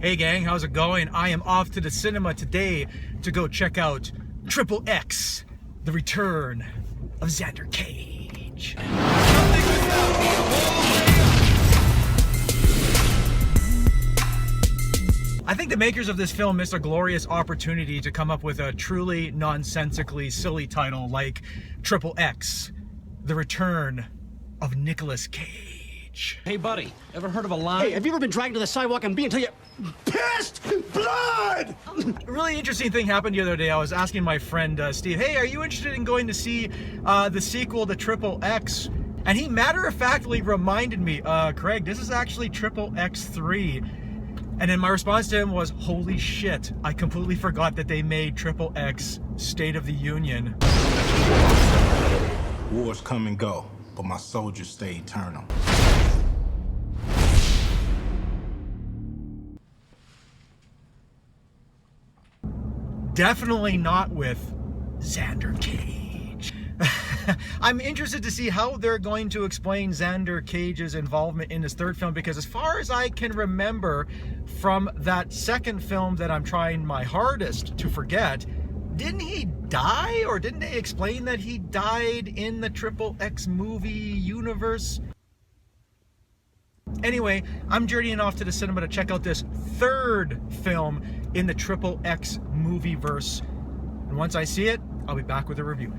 Hey gang, how's it going? I am off to the cinema today to go check out XXx, The Return of Xander Cage. I think the makers of this film missed a glorious opportunity to come up with a truly nonsensically silly title like XXx, The Return of Nicolas Cage. Hey buddy, ever heard of a line? Hey, have you ever been dragged to the sidewalk and until you pissed blood? A really interesting thing happened the other day. I was asking my friend Steve, hey, are you interested in going to see the sequel to XXx? And he matter-of-factly reminded me, Craig, this is actually XXx3. And then my response to him was, holy shit, I completely forgot that they made XXx State of the Union. Wars come and go, but my soldiers stay eternal. Definitely not with Xander Cage. I'm interested to see how they're going to explain Xander Cage's involvement in this third film, because as far as I can remember from that second film that I'm trying my hardest to forget, didn't he die, or didn't they explain that he died in the XXx movie universe? Anyway, I'm journeying off to the cinema to check out this third film in the XXx movieverse. And once I see it, I'll be back with a review.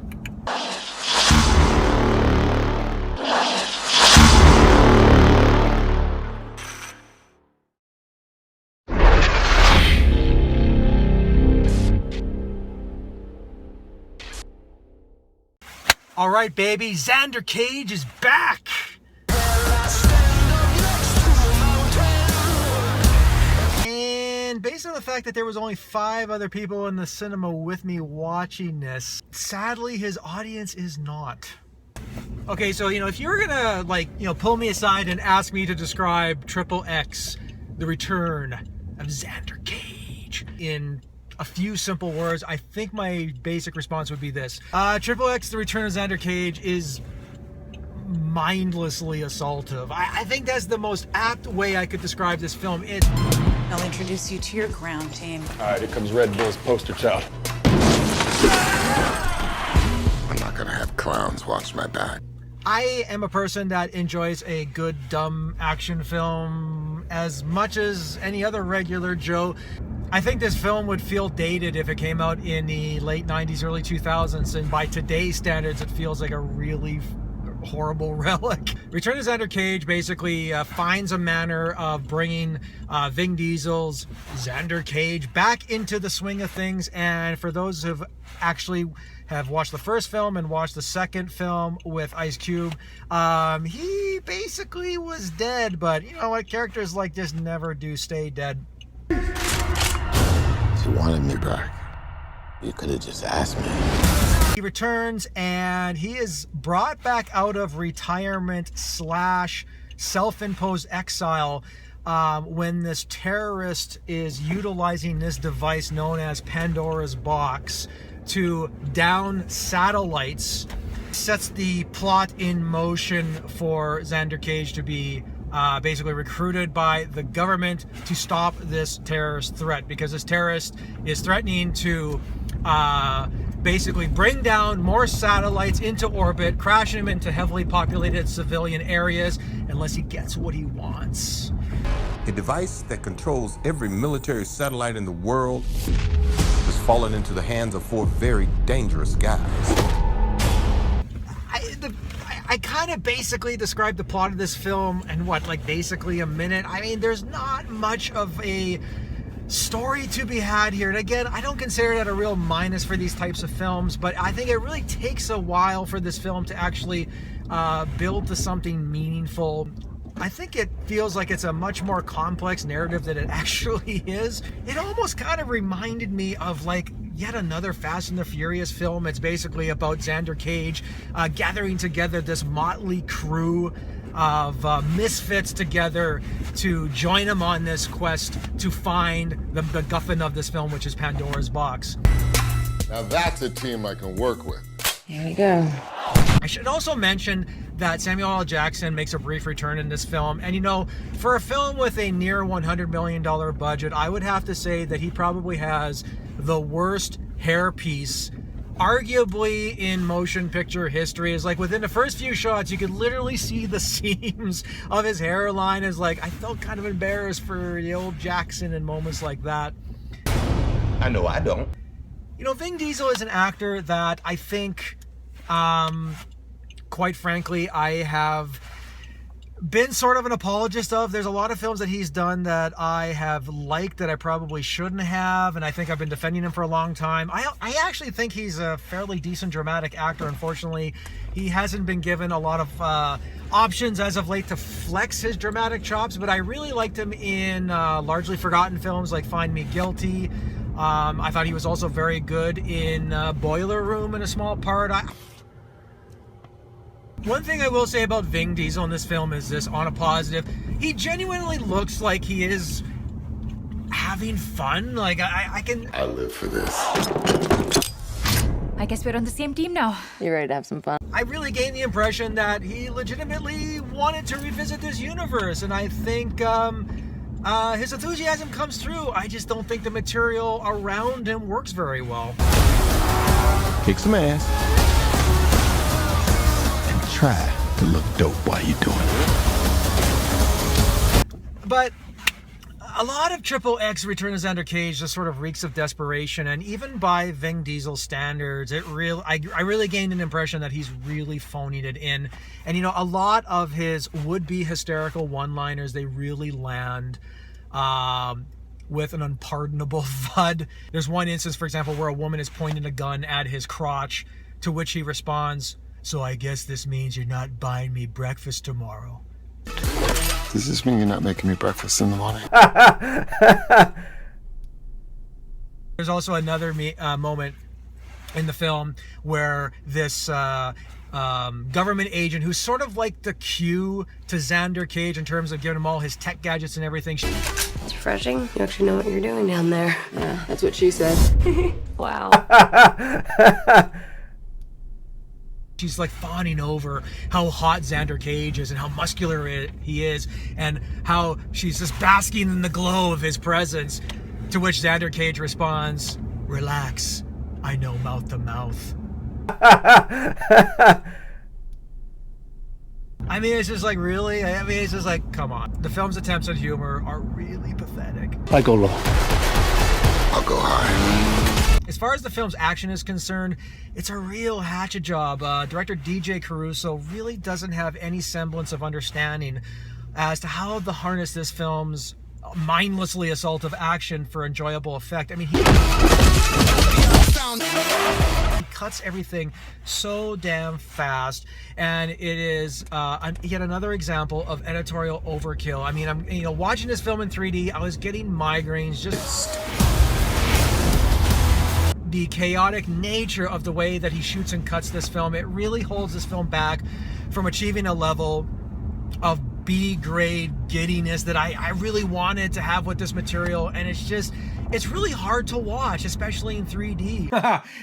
All right, baby, Xander Cage is back. And based on the fact that there was only 5 other people in the cinema with me watching this, sadly, his audience is not. Okay, so, if you were gonna, pull me aside and ask me to describe XXx, The Return of Xander Cage, in a few simple words, I think my basic response would be this. XXx, The Return of Xander Cage is mindlessly assaultive. I think that's the most apt way I could describe this film. I'll introduce you to your ground team. All right, here comes Red Bull's poster child. I'm not gonna have clowns watch my back. I am a person that enjoys a good, dumb action film as much as any other regular Joe. I think this film would feel dated if it came out in the late 90s, early 2000s, and by today's standards, it feels like a really horrible relic. Return of Xander Cage basically finds a manner of bringing Vin Diesel's Xander Cage back into the swing of things. And for those who actually have watched the first film and watched the second film with Ice Cube, he basically was dead, but you know what, characters like this never do stay dead. If you wanted me back, you could have just asked me. He returns and he is brought back out of retirement / self-imposed exile when this terrorist is utilizing this device known as Pandora's box to down satellites. Sets the plot in motion for Xander Cage to be basically recruited by the government to stop this terrorist threat, because this terrorist is threatening to basically bring down more satellites into orbit, crashing them into heavily populated civilian areas unless he gets what he wants. A device that controls every military satellite in the world has fallen into the hands of 4 very dangerous guys. I kind of basically described the plot of this film in basically a minute. I mean, there's not much of a story to be had here. And again, I don't consider that a real minus for these types of films, but I think it really takes a while for this film to actually build to something meaningful. I think it feels like it's a much more complex narrative than it actually is. It almost kind of reminded me of yet another Fast and the Furious film. It's basically about Xander Cage gathering together this motley crew of misfits together to join him on this quest to find the MacGuffin of this film, which is Pandora's box. Now that's a team I can work with. Here we go. I should also mention that Samuel L. Jackson makes a brief return in this film. And you know, for a film with a near $100 million budget, I would have to say that he probably has the worst hairpiece arguably in motion picture history. Is like within the first few shots you could literally see the seams of his hairline. Is like, I felt kind of embarrassed for the old Jackson in moments like that. I know I don't. You know, Vin Diesel is an actor that I think, quite frankly, I have been sort of an apologist of. There's a lot of films that he's done that I have liked that I probably shouldn't have, and I think I've been defending him for a long time. I actually think he's a fairly decent dramatic actor. Unfortunately, he hasn't been given a lot of options as of late to flex his dramatic chops, but I really liked him in largely forgotten films like Find Me Guilty. I thought he was also very good in Boiler Room in a small part. One thing I will say about Vin Diesel in this film is this, on a positive, he genuinely looks like he is having fun. Like, I live for this. I guess we're on the same team now. You're ready to have some fun. I really gained the impression that he legitimately wanted to revisit this universe, and I think his enthusiasm comes through. I just don't think the material around him works very well. Kick some ass. Try to look dope while you're doing it. But a lot of XXX Return of Xander Cage just sort of reeks of desperation, and even by Vin Diesel standards, I really gained an impression that he's really phoning it in. And you know, a lot of his would-be hysterical one-liners, they really land with an unpardonable thud. There's one instance, for example, where a woman is pointing a gun at his crotch, to which he responds, "So I guess this means you're not buying me breakfast tomorrow." Does this mean you're not making me breakfast in the morning? There's also another moment in the film where this government agent, who's sort of like the Q to Xander Cage in terms of giving him all his tech gadgets and everything. It's refreshing. You actually know what you're doing down there. Yeah, that's what she said. Wow. She's like fawning over how hot Xander Cage is and how muscular he is, and how she's just basking in the glow of his presence, to which Xander Cage responds, "Relax, I know mouth to mouth." I mean, it's just like, really? I mean, it's just like, come on. The film's attempts at humor are really pathetic. I go low. I'll go high. As far as the film's action is concerned, it's a real hatchet job. Director DJ Caruso really doesn't have any semblance of understanding as to how to harness this film's mindlessly assaultive action for enjoyable effect. I mean, he cuts everything so damn fast, and it is yet another example of editorial overkill. I mean, I'm watching this film in 3D, I was getting migraines just. The chaotic nature of the way that he shoots and cuts this film, it really holds this film back from achieving a level of B-grade giddiness that I really wanted to have with this material, and it's really hard to watch, especially in 3D.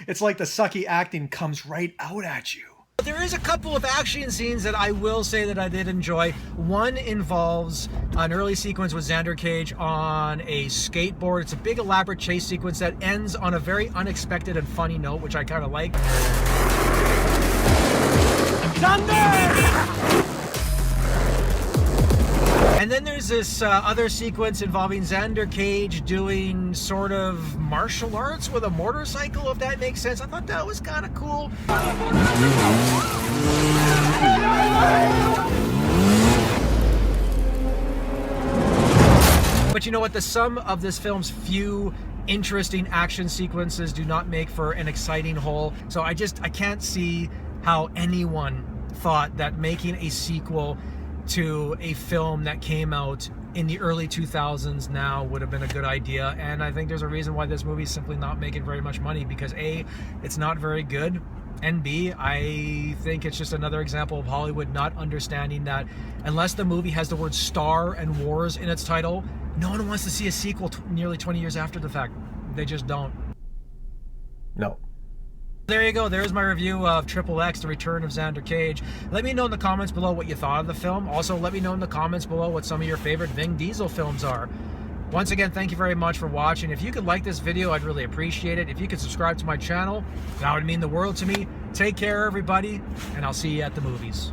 It's like the sucky acting comes right out at you. There is a couple of action scenes that I will say that I did enjoy. One involves an early sequence with Xander Cage on a skateboard. It's a big elaborate chase sequence that ends on a very unexpected and funny note, which I kind of like. Xander! And then there's this other sequence involving Xander Cage doing sort of martial arts with a motorcycle, if that makes sense. I thought that was kind of cool. But you know what? The sum of this film's few interesting action sequences do not make for an exciting whole. So I can't see how anyone thought that making a sequel to a film that came out in the early 2000s now would have been a good idea. And I think there's a reason why this movie is simply not making very much money, because A, it's not very good, and B, I think it's just another example of Hollywood not understanding that unless the movie has the word star and wars in its title, no one wants to see a sequel nearly 20 years after the fact. They just don't. No. There you go. There's my review of XXX, The Return of Xander Cage. Let me know in the comments below what you thought of the film. Also, let me know in the comments below what some of your favorite Vin Diesel films are. Once again, thank you very much for watching. If you could like this video, I'd really appreciate it. If you could subscribe to my channel, that would mean the world to me. Take care, everybody, and I'll see you at the movies.